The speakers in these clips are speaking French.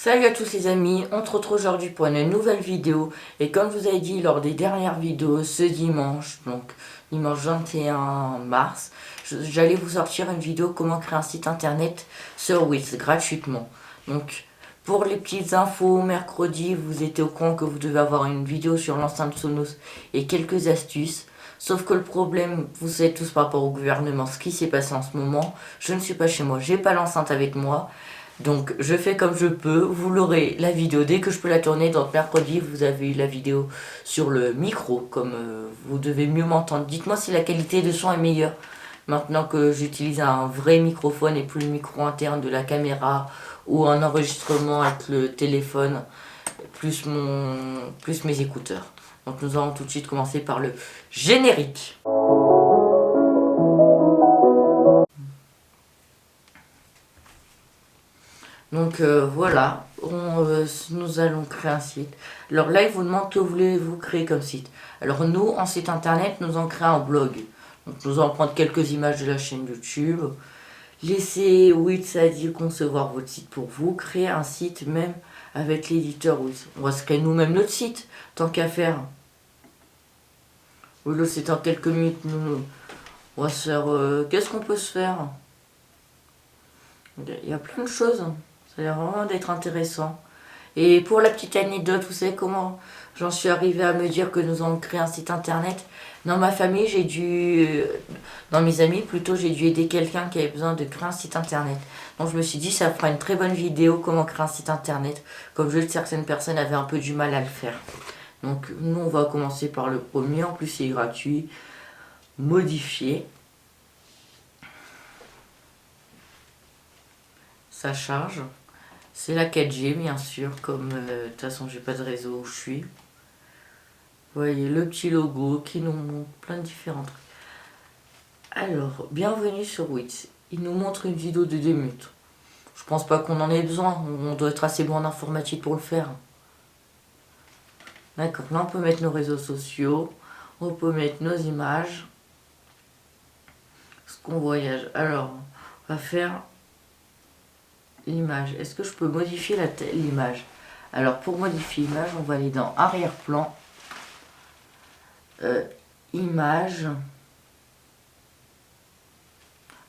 Salut à tous les amis, on se retrouve aujourd'hui pour une nouvelle vidéo. Et comme je vous avais dit lors des dernières vidéos, ce dimanche, donc dimanche 21 mars, j'allais vous sortir une vidéo comment créer un site internet sur Wix gratuitement. Donc pour les petites infos, mercredi, vous étiez au courant que vous devez avoir une vidéo sur l'enceinte Sonos et quelques astuces. Sauf que le problème, vous savez tous par rapport au gouvernement, ce qui s'est passé en ce moment, je ne suis pas chez moi, j'ai pas l'enceinte avec moi. Donc je fais comme je peux, vous l'aurez la vidéo dès que je peux la tourner. Donc mercredi vous avez eu la vidéo sur le micro, comme vous devez mieux m'entendre. Dites-moi si la qualité de son est meilleure maintenant que j'utilise un vrai microphone et plus le micro interne de la caméra ou un enregistrement avec le téléphone plus mes écouteurs. Donc nous allons tout de suite commencer par le générique. Donc voilà, nous allons créer un site. Alors là, il vous demande que voulez-vous créer comme site. Alors nous, en site internet, nous allons créer un blog. Donc nous allons prendre quelques images de la chaîne YouTube. Laissez Wix concevoir votre site pour vous. Créer un site même avec l'éditeur Wix. On va se créer nous-mêmes notre site, tant qu'à faire. Oui, là c'est en quelques minutes. On va se faire... qu'est-ce qu'on peut se faire? Il y a plein de choses. Ça a l'air vraiment d'être intéressant. Et pour la petite anecdote, vous savez comment j'en suis arrivée à me dire que nous allons créer un site internet? Dans ma famille, dans mes amis plutôt, j'ai dû aider quelqu'un qui avait besoin de créer un site internet. Donc je me suis dit, ça fera une très bonne vidéo, comment créer un site internet. Comme je sais que certaines personnes avaient un peu du mal à le faire. Donc nous, on va commencer par le premier, en plus il est gratuit. Modifier. Ça charge. C'est la 4G bien sûr, comme de toute façon j'ai pas de réseau où je suis. Vous voyez le petit logo qui nous montre plein de différents trucs. Alors, bienvenue sur Wix. Il nous montre une vidéo de 2 minutes. Je pense pas qu'on en ait besoin, on doit être assez bon en informatique pour le faire. D'accord, là on peut mettre nos réseaux sociaux, on peut mettre nos images. Ce qu'on voyage. Alors, on va faire l'image. Est-ce que je peux modifier l'image? Alors pour modifier l'image, on va aller dans arrière-plan, image,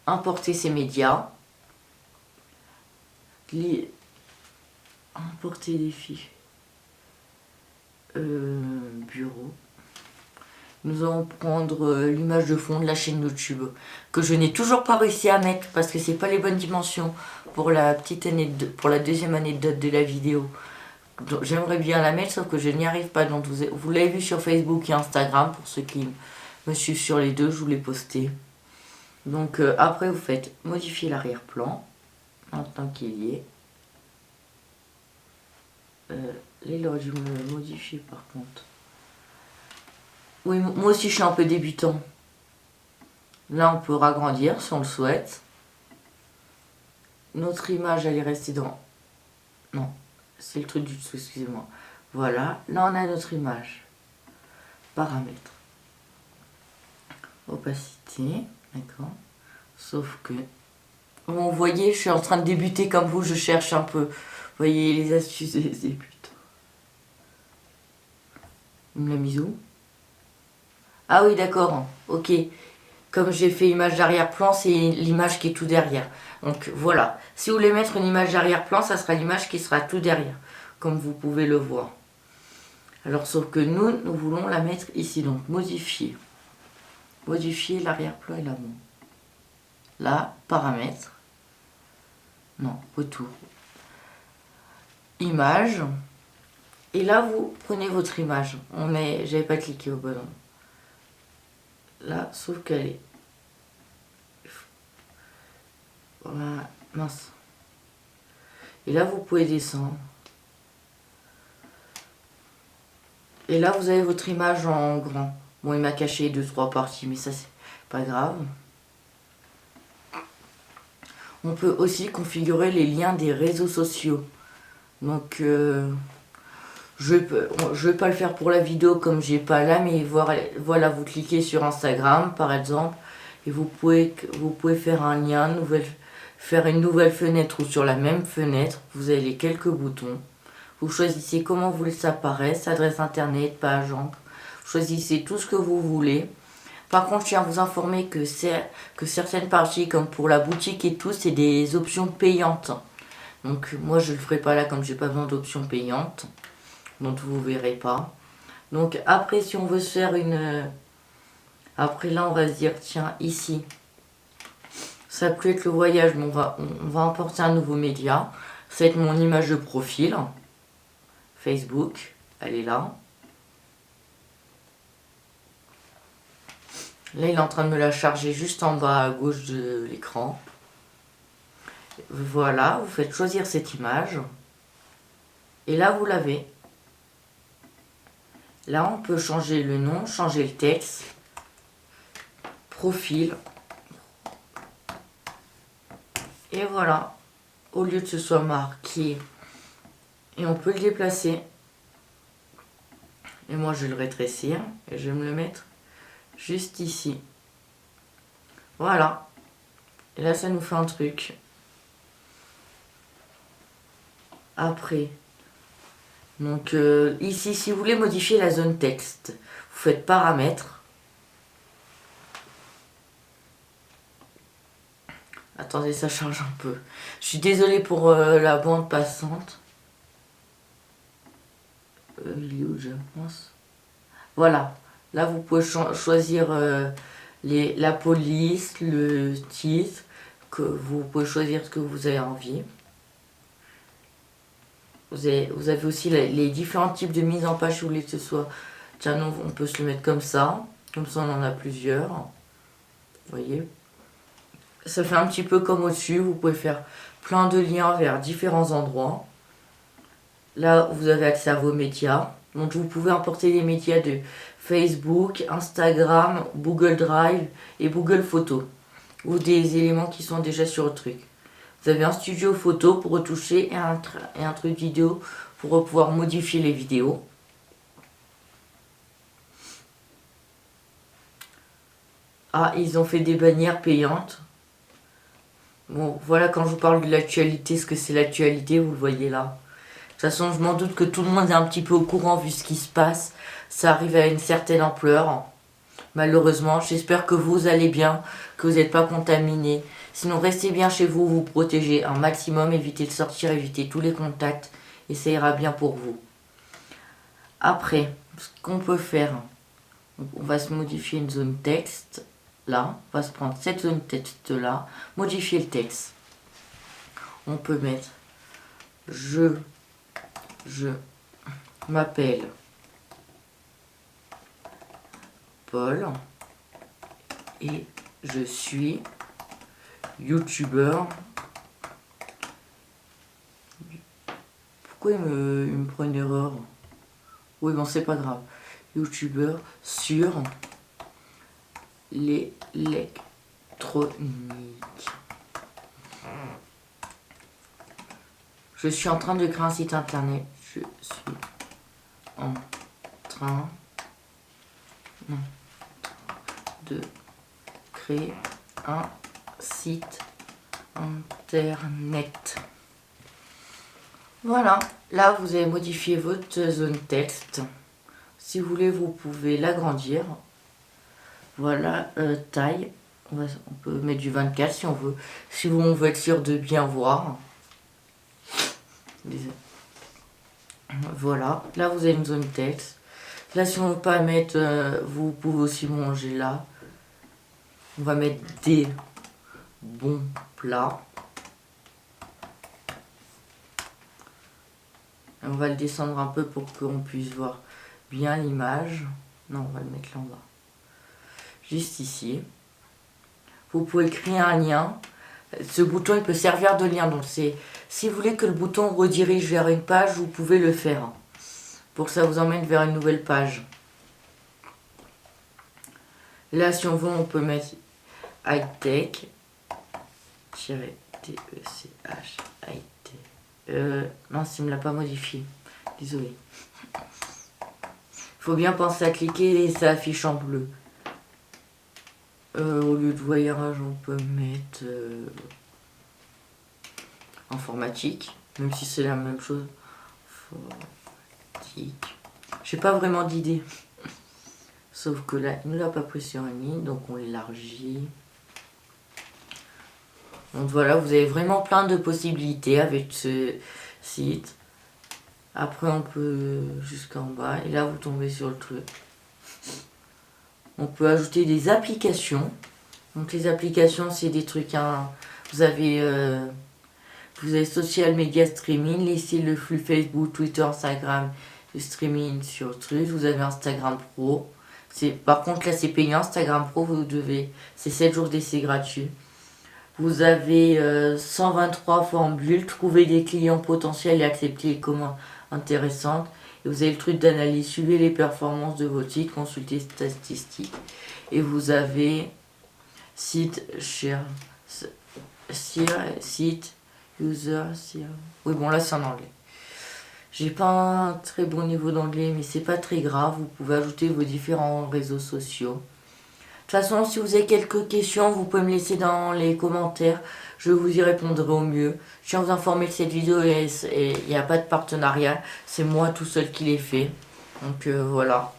importer ses médias, importer des fichiers, bureau. Nous allons prendre l'image de fond de la chaîne YouTube que je n'ai toujours pas réussi à mettre parce que c'est pas les bonnes dimensions pour la petite pour la deuxième anecdote de la vidéo. J'aimerais bien la mettre sauf que je n'y arrive pas. Donc vous l'avez vu sur Facebook et Instagram pour ceux qui me suivent sur les deux, je vous l'ai posté. Donc après vous faites modifier l'arrière-plan maintenant qu'il y est. Là il aurait dû me modifier par contre. Oui, moi aussi je suis un peu débutant. Là on peut ragrandir si on le souhaite. Notre image elle est restée dans... Non, c'est le truc du dessous, excusez-moi. Voilà, là on a notre image. Paramètres. Opacité, d'accord. Sauf que... Vous voyez, je suis en train de débuter comme vous, je cherche un peu. Vous voyez les astuces des débutants. On me l'a mise où? Ah oui, d'accord, ok. Comme j'ai fait image d'arrière-plan, c'est l'image qui est tout derrière. Donc voilà, si vous voulez mettre une image d'arrière-plan, ça sera l'image qui sera tout derrière, comme vous pouvez le voir. Alors sauf que nous voulons la mettre ici, donc modifier. Modifier l'arrière-plan et l'avant. Là, paramètres. Non, retour. Image. Et là, vous prenez votre image. J'avais pas cliqué au bon endroit. Là, sauf qu'elle est... Voilà, mince. Et là, vous pouvez descendre. Et là, vous avez votre image en grand. Bon, il m'a caché 2-3 parties, mais ça, c'est pas grave. On peut aussi configurer les liens des réseaux sociaux. Donc, je vais pas le faire pour la vidéo comme j'ai pas là, mais voilà, vous cliquez sur Instagram, par exemple, et vous pouvez faire un lien, faire une nouvelle fenêtre ou sur la même fenêtre, vous avez les quelques boutons. Vous choisissez comment vous voulez que ça apparaisse, adresse internet, page, encre. Vous choisissez tout ce que vous voulez. Par contre, je tiens à vous informer que certaines parties, comme pour la boutique et tout, c'est des options payantes. Donc moi, je ne le ferai pas là comme j'ai pas besoin d'options payantes. Donc vous ne verrez pas. Donc après, si on veut se faire une... Après là, on va se dire, tiens, ici, ça peut être le voyage, mais on va importer un nouveau média. Ça va être mon image de profil. Facebook, elle est là. Là, il est en train de me la charger juste en bas à gauche de l'écran. Voilà, vous faites choisir cette image. Et là, vous l'avez. Là, on peut changer le nom, changer le texte. Profil. Et voilà. Au lieu que ce soit marqué. Et on peut le déplacer. Et moi, je vais le rétrécir. Et je vais me le mettre juste ici. Voilà. Et là, ça nous fait un truc. Après. Donc, ici, si vous voulez modifier la zone texte, vous faites paramètres. Attendez, ça change un peu. Je suis désolée pour la bande passante. Il est où, je pense. Voilà. Là, vous pouvez choisir la police, le titre. Que vous pouvez choisir ce que vous avez envie. Vous avez aussi les différents types de mise en page si vous voulez que ce soit. Tiens, non, on peut se le mettre comme ça. Comme ça, on en a plusieurs. Vous voyez. Ça fait un petit peu comme au-dessus. Vous pouvez faire plein de liens vers différents endroits. Là, vous avez accès à vos médias. Donc, vous pouvez importer les médias de Facebook, Instagram, Google Drive et Google Photos. Ou des éléments qui sont déjà sur le truc. Vous avez un studio photo pour retoucher et un truc vidéo pour pouvoir modifier les vidéos. Ah, ils ont fait des bannières payantes. Bon, voilà, quand je vous parle de l'actualité, ce que c'est l'actualité, vous le voyez là. De toute façon, je m'en doute que tout le monde est un petit peu au courant vu ce qui se passe. Ça arrive à une certaine ampleur. Malheureusement, j'espère que vous allez bien, que vous n'êtes pas contaminés. Sinon, restez bien chez vous, vous protégez un maximum, évitez de sortir, évitez tous les contacts, et ça ira bien pour vous. Après, ce qu'on peut faire, on va se modifier une zone texte, là, on va se prendre cette zone texte là, modifier le texte. On peut mettre je m'appelle Paul et je suis youtubeur. Pourquoi il me prend une erreur? Oui, bon, c'est pas grave. Youtubeur sur l'électronique. Je suis en train de créer un site internet. Je suis en train de créer un site internet. Voilà, là vous avez modifié votre zone texte. Si vous voulez, vous pouvez l'agrandir. Voilà, taille. On peut mettre du 24 si on veut. Si on veut être sûr de bien voir. Voilà, là vous avez une zone texte. Là, si on ne veut pas mettre, vous pouvez aussi manger là. On va mettre des bons plats. On va le descendre un peu pour qu'on puisse voir bien l'image. Non, on va le mettre là en bas. Juste ici. Vous pouvez créer un lien. Ce bouton, il peut servir de lien. Donc, si vous voulez que le bouton redirige vers une page, vous pouvez le faire. Pour que ça vous emmène vers une nouvelle page. Là, si on veut, on peut mettre high-tech. T-E-C-H. High-tech. Non, il ne me l'a pas modifié. Désolé. Il faut bien penser à cliquer et ça affiche en bleu. Au lieu de voyage, on peut mettre informatique, même si c'est la même chose. Informatique. J'ai pas vraiment d'idée. Sauf que là, il ne l'a pas pris sur une ligne, donc on l'élargit. Donc voilà, vous avez vraiment plein de possibilités avec ce site. Après, on peut jusqu'en bas, et là, vous tombez sur le truc. On peut ajouter des applications. Donc les applications, c'est des trucs, hein, vous avez Social Media Streaming, laissez le flux Facebook, Twitter, Instagram, le streaming sur le truc. Vous avez Instagram Pro. Par contre, là, c'est payant. Instagram Pro, c'est 7 jours d'essai gratuit. Vous avez 123 formules, trouver des clients potentiels et accepter les commandes intéressantes. Et vous avez le truc d'analyse, suivez les performances de votre site, consultez statistiques. Et vous avez site, site, user, oui bon là c'est en anglais. J'ai pas un très bon niveau d'anglais, mais c'est pas très grave, vous pouvez ajouter vos différents réseaux sociaux. De toute façon, si vous avez quelques questions, vous pouvez me laisser dans les commentaires, je vous y répondrai au mieux. Je tiens à vous informer que cette vidéo, il n'y a pas de partenariat, c'est moi tout seul qui l'ai fait. Donc voilà.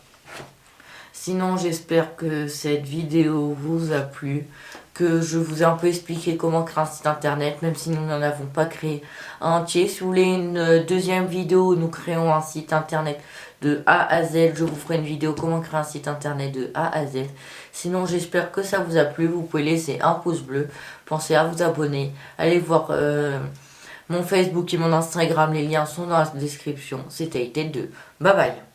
Sinon, j'espère que cette vidéo vous a plu, que je vous ai un peu expliqué comment créer un site internet, même si nous n'en avons pas créé un entier. Si vous voulez une deuxième vidéo où nous créons un site internet de A à Z, je vous ferai une vidéo comment créer un site internet de A à Z. Sinon, j'espère que ça vous a plu. Vous pouvez laisser un pouce bleu. Pensez à vous abonner. Allez voir mon Facebook et mon Instagram. Les liens sont dans la description. C'était Tête 2. Bye bye.